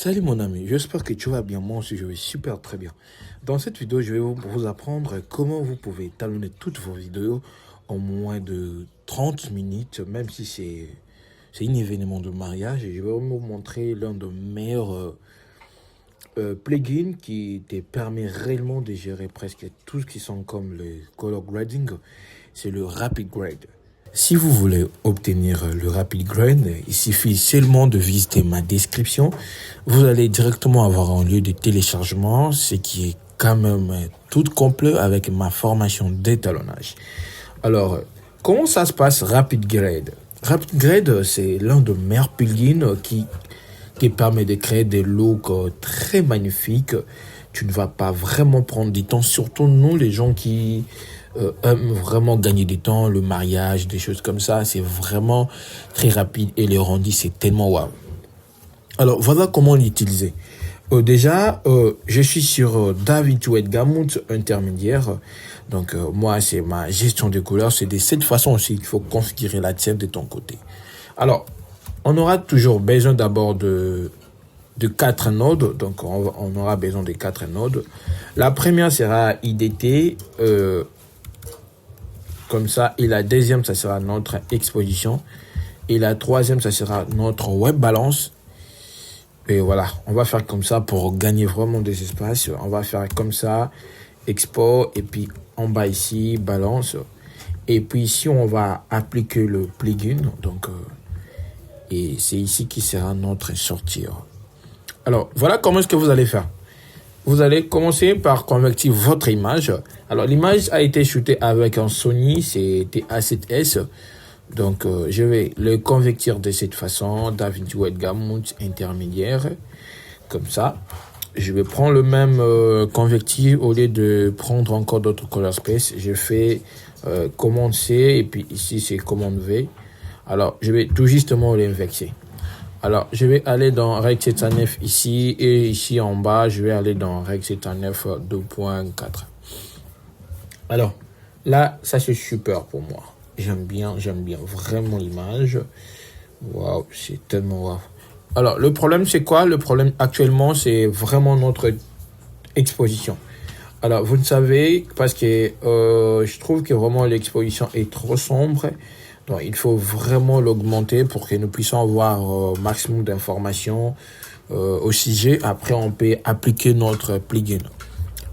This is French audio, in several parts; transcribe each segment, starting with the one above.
Salut mon ami, j'espère que tu vas bien. Moi aussi, je vais super très bien. Dans cette vidéo, je vais vous apprendre comment vous pouvez talonner toutes vos vidéos en moins de 30 minutes, même si c'est un événement de mariage. Et je vais vous montrer l'un des meilleurs plugins qui te permet réellement de gérer presque tout ce qui sont comme le color grading. C'est le Rapid Grade. Si vous voulez obtenir le Rapid Grade, il suffit seulement de visiter ma description. Vous allez directement avoir un lieu de téléchargement, ce qui est quand même tout complet avec ma formation d'étalonnage. Alors, comment ça se passe Rapid Grade? Rapid Grade, c'est l'un des meilleurs plugins qui permet de créer des looks très magnifiques. Tu ne vas pas vraiment prendre du temps, surtout nous les gens qui aiment vraiment gagner du temps, le mariage, des choses comme ça, c'est vraiment très rapide et les rendus c'est tellement waouh. Alors voilà comment l'utiliser. Déjà, je suis sur DaVinci Gamut intermédiaire. Donc moi c'est ma gestion de couleurs, c'est de cette façon aussi qu'il faut configurer la tienne de ton côté. Alors, on aura toujours besoin d'abord de 4 nodes. Donc, on aura besoin de 4 nodes. La première sera IDT, comme ça. Et la deuxième, ça sera notre exposition. Et la troisième, ça sera notre web balance. Et voilà, on va faire comme ça pour gagner vraiment des espaces. On va faire comme ça, export. Et puis, en bas ici, balance. Et puis ici, on va appliquer le plugin. Donc, et c'est ici qui sera notre sortir. Alors, voilà comment est-ce que vous allez faire. Vous allez commencer par convertir votre image. Alors, l'image a été shootée avec un Sony, c'était A7S. Donc, je vais le convertir de cette façon, DaVinci Gamut intermédiaire, comme ça. Je vais prendre le même convertir au lieu de prendre encore d'autres color space. Je fais commande C et puis ici c'est commande V. Alors, je vais tout justement l'inverser. Alors, je vais aller dans Rec 709 ici et ici en bas, je vais aller dans Rec 709 2.4. Alors, là, ça c'est super pour moi. J'aime bien vraiment l'image. Waouh, c'est tellement waouh. Alors, le problème c'est quoi? Le problème actuellement, c'est vraiment notre exposition. Alors, vous ne savez, parce que je trouve que vraiment l'exposition est trop sombre. Donc, il faut vraiment l'augmenter pour que nous puissions avoir maximum d'informations au sujet. Après, on peut appliquer notre plugin.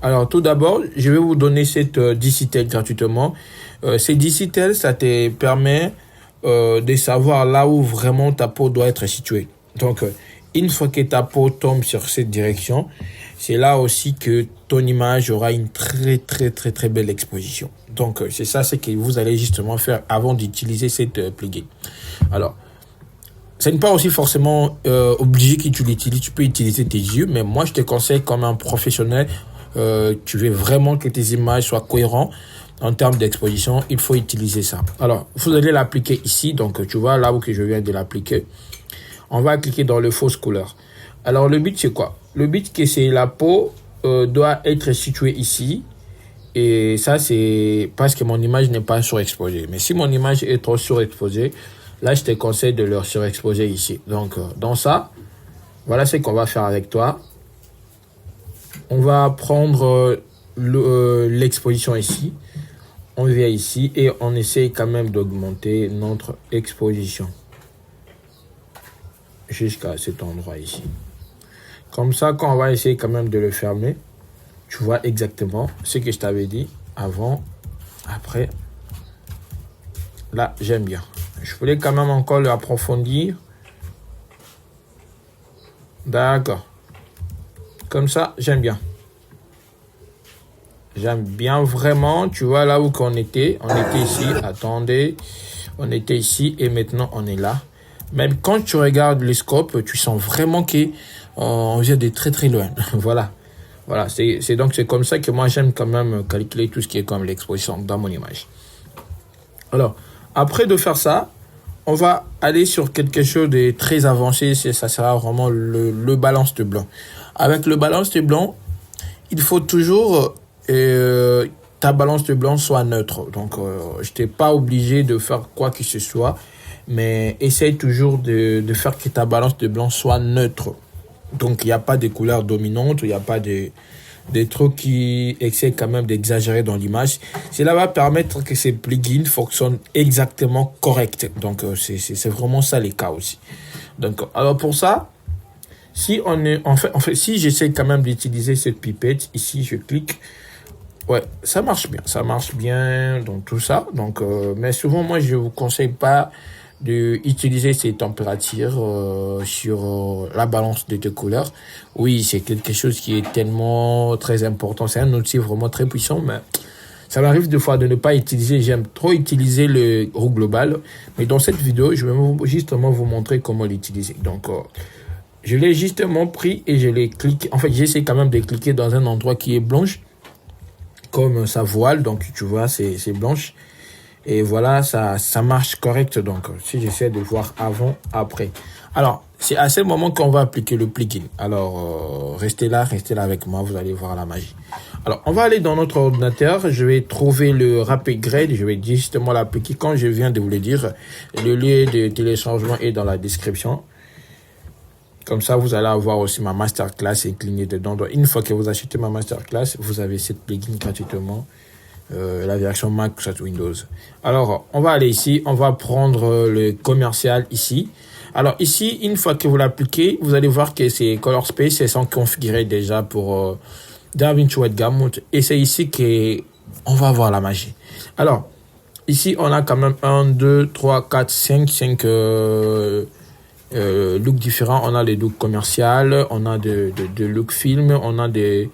Alors, tout d'abord, je vais vous donner cette Digital gratuitement. Ces Digital, ça te permet de savoir là où vraiment ta peau doit être située. Donc, une fois que ta peau tombe sur cette direction, c'est là aussi que ton image aura une très belle exposition. Donc, c'est ça, c'est que vous allez justement faire avant d'utiliser cette plugin. Alors, ce n'est pas aussi forcément obligé que tu l'utilises. Tu peux utiliser tes yeux, mais moi, je te conseille comme un professionnel, tu veux vraiment que tes images soient cohérentes en termes d'exposition, il faut utiliser ça. Alors, vous allez l'appliquer ici. Donc, tu vois là où que je viens de l'appliquer. On va cliquer dans le fausse couleur. Alors, le but, c'est quoi? Le but, c'est la peau doit être située ici. Et ça, c'est parce que mon image n'est pas surexposée. Mais si mon image est trop surexposée, là, je te conseille de le surexposer ici. Donc, dans ça, voilà ce qu'on va faire avec toi. On va prendre l'exposition ici. On vient ici et on essaye quand même d'augmenter notre exposition jusqu'à cet endroit ici. Comme ça, quand on va essayer quand même de le fermer, tu vois exactement ce que je t'avais dit avant, après. Là, j'aime bien. Je voulais quand même encore l'approfondir. D'accord. Comme ça, j'aime bien. J'aime bien vraiment. Tu vois là où qu'on était. On était ici. Attendez. On était ici et maintenant on est là. Même quand tu regardes le scope, tu sens vraiment qu'on vient de très loin. Voilà. Voilà. C'est donc c'est comme ça que moi j'aime quand même calculer tout ce qui est comme l'exposition dans mon image. Alors, après de faire ça, on va aller sur quelque chose de très avancé. Ça sera vraiment le balance de blanc. Avec le balance de blanc, il faut toujours ta balance de blanc soit neutre. Donc, je n'étais pas obligé de faire quoi que ce soit, mais essaye toujours de faire que ta balance de blanc soit neutre. Donc, il n'y a pas de couleurs dominantes, il n'y a pas des trucs qui essaient quand même d'exagérer dans l'image. Cela va permettre que ces plugins fonctionnent exactement correct. Donc, c'est vraiment ça les cas aussi. Donc, alors pour ça, si si j'essaie quand même d'utiliser cette pipette, ici, je clique. Ouais, ça marche bien dans tout ça. Donc, mais souvent, moi, je vous conseille pas d'utiliser ces températures sur la balance de tes couleurs. Oui, c'est quelque chose qui est tellement très important. C'est un outil vraiment très puissant, mais ça m'arrive des fois de ne pas utiliser. J'aime trop utiliser le roue global. Mais dans cette vidéo, je vais justement vous montrer comment l'utiliser. Donc, je l'ai justement pris et je l'ai cliqué. En fait, j'essaie quand même de cliquer dans un endroit qui est blanche, comme sa voile. Donc, tu vois, c'est blanche. Et voilà, ça marche correct. Donc, si j'essaie de voir avant, après. Alors, c'est à ce moment qu'on va appliquer le plugin. Alors, restez là avec moi. Vous allez voir la magie. Alors, on va aller dans notre ordinateur. Je vais trouver le Rapid Grade. Je vais justement l'appliquer comme je viens de vous le dire. Le lien de téléchargement est dans la description. Comme ça, vous allez avoir aussi ma masterclass inclinée dedans. Donc, une fois que vous achetez ma masterclass, vous avez cette plugin gratuitement. La version Mac ou Windows. Alors, on va aller ici, on va prendre le commercial ici. Alors ici, une fois que vous l'appliquez, vous allez voir que ces color space elles sont configurées déjà pour DaVinci Webgamut et c'est ici que on va voir la magie. Alors, ici, on a quand même 1, 2, 3, 4, 5 looks différents. On a les looks commercial, on a de looks film, on a des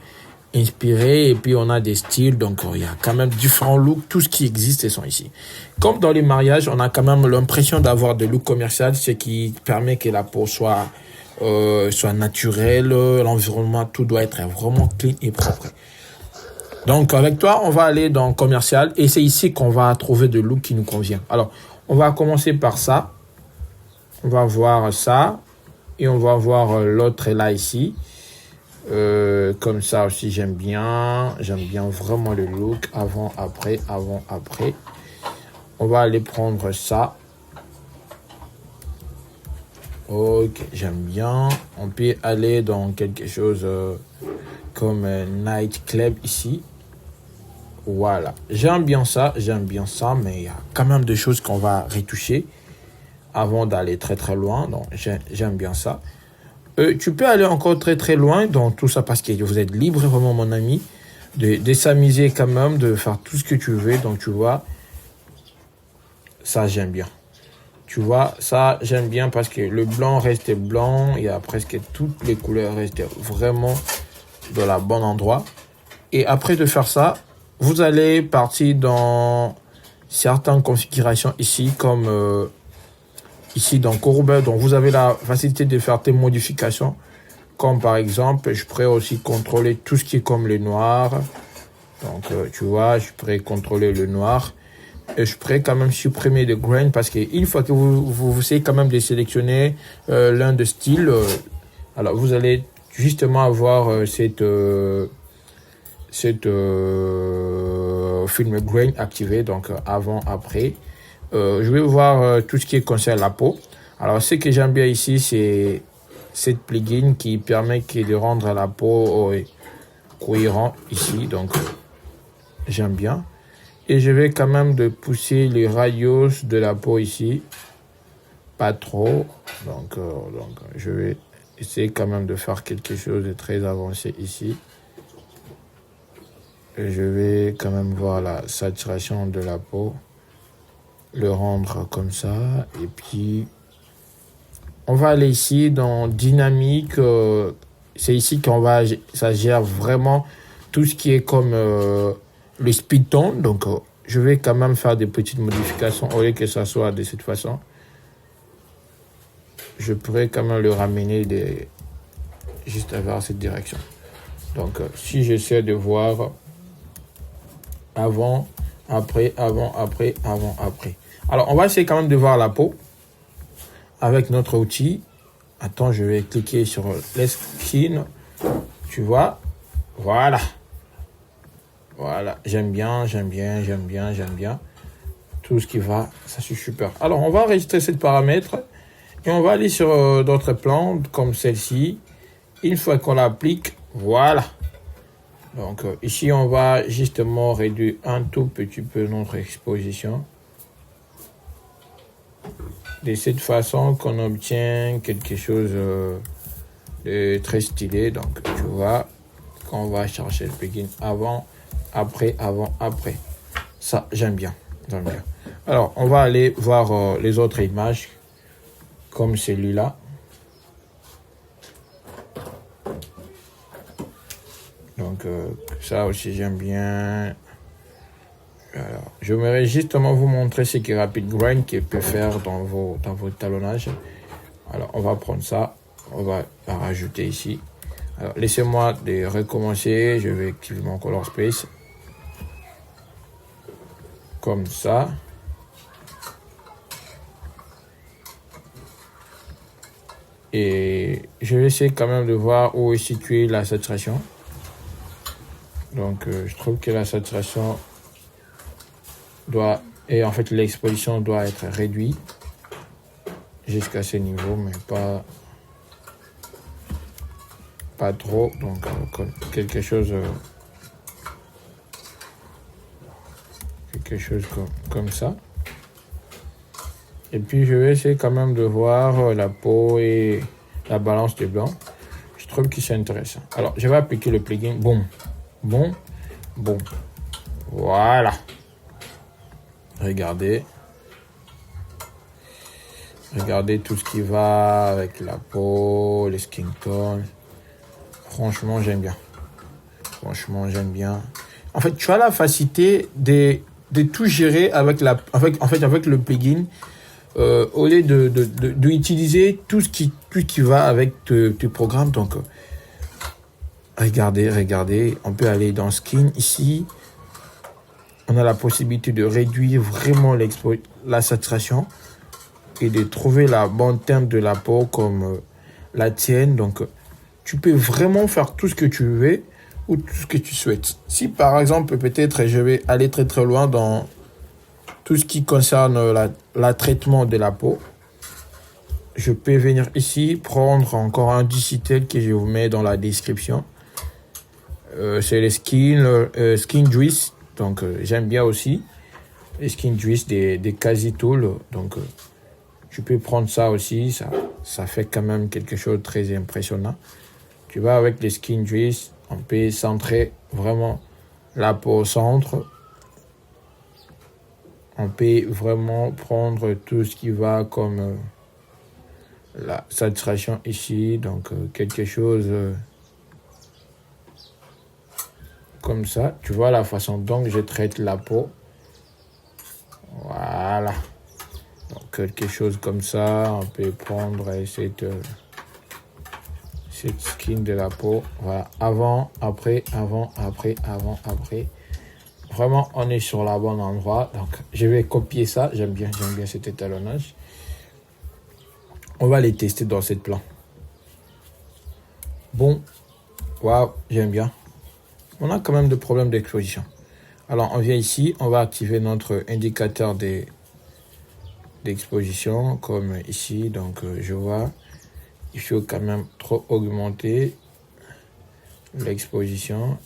inspiré et puis on a des styles, donc il y a quand même différents looks, tout ce qui existe ils sont ici. Comme dans les mariages, on a quand même l'impression d'avoir des looks commerciaux, ce qui permet que la peau soit naturelle, l'environnement, tout doit être vraiment clean et propre. Donc avec toi, on va aller dans commercial et c'est ici qu'on va trouver des looks qui nous convient. Alors, on va commencer par ça, on va voir ça et on va voir l'autre là ici. Comme ça aussi j'aime bien vraiment le look avant après. On va aller prendre ça. Ok, j'aime bien. On peut aller dans quelque chose comme Night Club ici. Voilà, j'aime bien ça, mais il y a quand même des choses qu'on va retoucher avant d'aller très très loin. Donc j'aime bien ça. Tu peux aller encore très très loin dans tout ça parce que vous êtes libre vraiment mon ami de s'amuser quand même, de faire tout ce que tu veux. Donc tu vois, ça j'aime bien. Tu vois, ça j'aime bien parce que le blanc reste blanc, il y a presque toutes les couleurs restent vraiment dans le bon endroit. Et après de faire ça, vous allez partir dans certaines configurations ici comme... ici dans courbe, donc vous avez la facilité de faire des modifications, comme par exemple, je pourrais aussi contrôler tout ce qui est comme le noir. Donc tu vois, je pourrais contrôler le noir et je pourrais quand même supprimer le grain parce qu'une fois que vous essayez quand même de sélectionner l'un de style, alors vous allez justement avoir cette film grain activé, donc avant, après. Je vais voir tout ce qui concerne la peau. Alors, ce que j'aime bien ici, c'est cette plugin qui permet de rendre la peau cohérente ici. Donc, j'aime bien. Et je vais quand même de pousser les radius de la peau ici. Pas trop. Donc, je vais essayer quand même de faire quelque chose de très avancé ici. Et je vais quand même voir la saturation de la peau. Le rendre comme ça et puis on va aller ici dans dynamique, c'est ici qu'on va, ça gère vraiment tout ce qui est comme le speed tone, donc je vais quand même faire des petites modifications au lieu que ça soit de cette façon. Je pourrais quand même le ramener juste vers cette direction. Donc si j'essaie de voir avant, après. Alors, on va essayer quand même de voir la peau avec notre outil. Attends, je vais cliquer sur les skin. Tu vois, voilà. Voilà, j'aime bien. Tout ce qui va, ça c'est super. Alors, on va enregistrer ces paramètres et on va aller sur d'autres plans comme celle-ci. Une fois qu'on l'applique, voilà. Donc ici, on va justement réduire un tout petit peu notre exposition. De cette façon qu'on obtient quelque chose de très stylé. Donc tu vois, quand on va chercher le plugin avant, après, ça j'aime bien, alors on va aller voir les autres images comme celui-là. Donc ça aussi j'aime bien. Alors, je voudrais justement vous montrer ce que Rapid Grind qui peut faire dans vos talonnages. Alors on va prendre ça, on va la rajouter ici. Alors laissez-moi de recommencer, je vais activer mon color space. Comme ça. Et je vais essayer quand même de voir où est située la saturation. Donc je trouve que la saturation doit, et en fait l'exposition doit être réduite jusqu'à ce niveau, mais pas trop. Donc quelque chose comme ça. Et puis je vais essayer quand même de voir la peau et la balance des blancs. Je trouve que c'est intéressant. Alors je vais appliquer le plugin. Bon. Voilà. Regardez tout ce qui va avec la peau, les skin tones. Franchement, j'aime bien. En fait, tu as la facilité de tout gérer avec le plugin. Au lieu d'utiliser tout ce qui va avec tes programmes. Donc, regardez, on peut aller dans Skin ici. On a la possibilité de réduire vraiment la saturation et de trouver la bonne teinte de la peau comme la tienne. Donc, tu peux vraiment faire tout ce que tu veux ou tout ce que tu souhaites. Si par exemple, peut-être je vais aller très très loin dans tout ce qui concerne la traitement de la peau, je peux venir ici prendre encore un digital que je vous mets dans la description. C'est les skin juice. Donc j'aime bien aussi les skin juice des Quasi Tool. Donc tu peux prendre ça aussi, ça fait quand même quelque chose de très impressionnant. Tu vas avec les skin juice, on peut centrer vraiment la peau au centre. On peut vraiment prendre tout ce qui va comme la saturation ici, donc quelque chose comme ça. Tu vois la façon dont je traite la peau. Voilà. Donc quelque chose comme ça, on peut prendre cette skin de la peau. Voilà. Avant, après. Vraiment, on est sur le bon endroit. Donc, je vais copier ça. J'aime bien cet étalonnage. On va les tester dans cette plan. Bon. Waouh, j'aime bien. On a quand même des problèmes d'exposition. Alors, on vient ici. On va activer notre indicateur d'exposition. Comme ici. Donc, je vois. Il faut quand même trop augmenter l'exposition.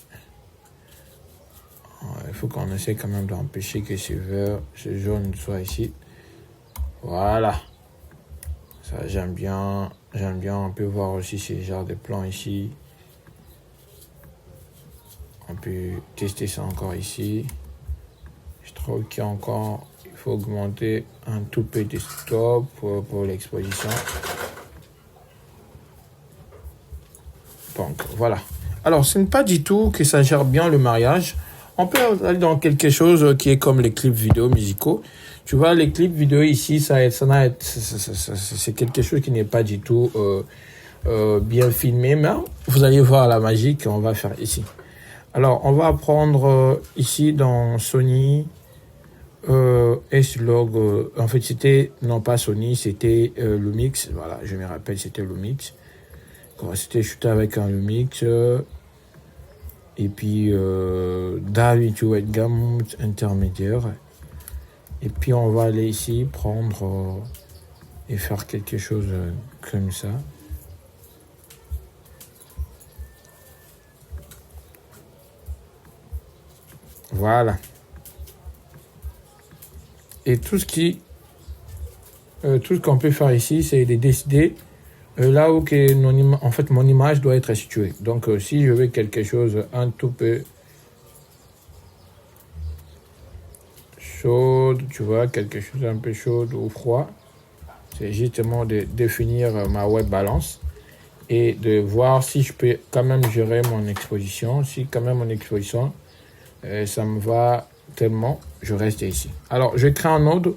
Il faut qu'on essaie quand même d'empêcher que ce vert, ce jaune soit ici. Voilà. Ça, j'aime bien. On peut voir aussi ce genre de plan ici. On peut tester ça encore ici. Je trouve qu'il y a encore... Il faut augmenter un tout petit stop pour l'exposition. Donc, voilà. Alors, ce n'est pas du tout que ça gère bien le mariage. On peut aller dans quelque chose qui est comme les clips vidéo musicaux. Tu vois, les clips vidéo ici, c'est quelque chose qui n'est pas du tout bien filmé. Mais vous allez voir la magie qu'on va faire ici. Alors, on va prendre ici dans Sony S-Log. En fait, c'était, non pas Sony, c'était Lumix. Voilà, je me rappelle, c'était Lumix. C'était shooté avec un Lumix. Et puis DaVinci Webcam intermédiaire. Et puis on va aller ici prendre et faire quelque chose comme ça. Voilà. Et tout ce qu'on peut faire ici, c'est de décider là où que en fait, mon image doit être située. Donc, si je veux quelque chose un tout peu chaude, tu vois, quelque chose un peu chaude ou froid, c'est justement de définir ma web balance et de voir si je peux quand même gérer mon exposition. Si quand même mon exposition, ça me va tellement, je reste ici. Alors, je crée un node,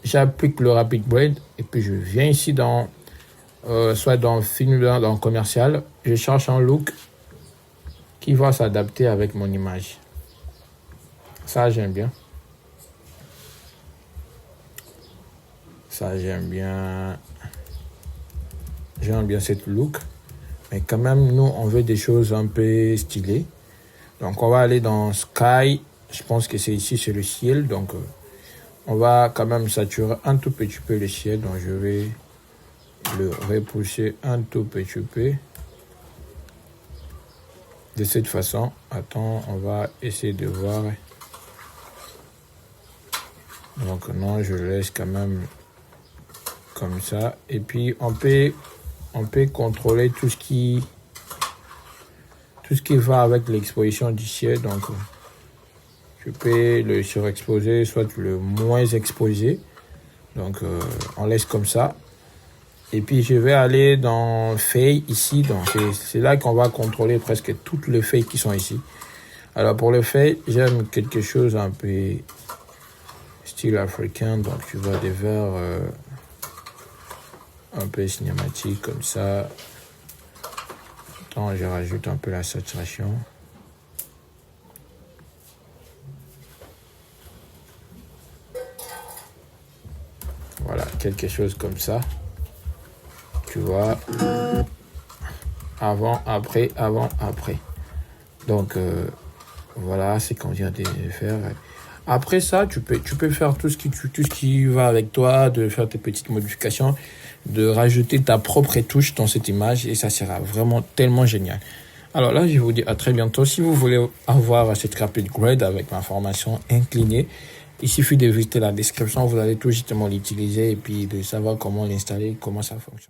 j'applique le Rapid Blade et puis je viens ici dans, soit dans film, dans commercial, je cherche un look qui va s'adapter avec mon image. Ça, j'aime bien. Ça, j'aime bien. J'aime bien cette look. Mais quand même, nous, on veut des choses un peu stylées. Donc, on va aller dans Sky. Je pense que c'est ici, c'est le ciel. Donc, on va quand même saturer un tout petit peu le ciel. Donc, je vais le repousser un tout petit peu. De cette façon. Attends, on va essayer de voir. Donc, non, je laisse quand même comme ça. Et puis, on peut contrôler tout ce qui va avec l'exposition du ciel. Donc, je peux le surexposer, soit le moins exposé. Donc, on laisse comme ça. Et puis, je vais aller dans feuilles ici. Donc, c'est là qu'on va contrôler presque toutes les feuilles qui sont ici. Alors, pour les feuilles, j'aime quelque chose un peu style africain. Donc, tu vois des verres un peu cinématiques comme ça. Attends, je rajoute un peu la saturation. Voilà, quelque chose comme ça. Tu vois, avant, après. Donc, voilà, c'est qu'on vient de faire. Après ça, tu peux faire tout ce qui va avec toi, de faire tes petites modifications, de rajouter ta propre touche dans cette image et ça sera vraiment tellement génial. Alors là, je vous dis à très bientôt. Si vous voulez avoir cette Rapid Grade avec ma formation inclinée, il suffit de visiter la description. Vous allez tout justement l'utiliser et puis de savoir comment l'installer, comment ça fonctionne.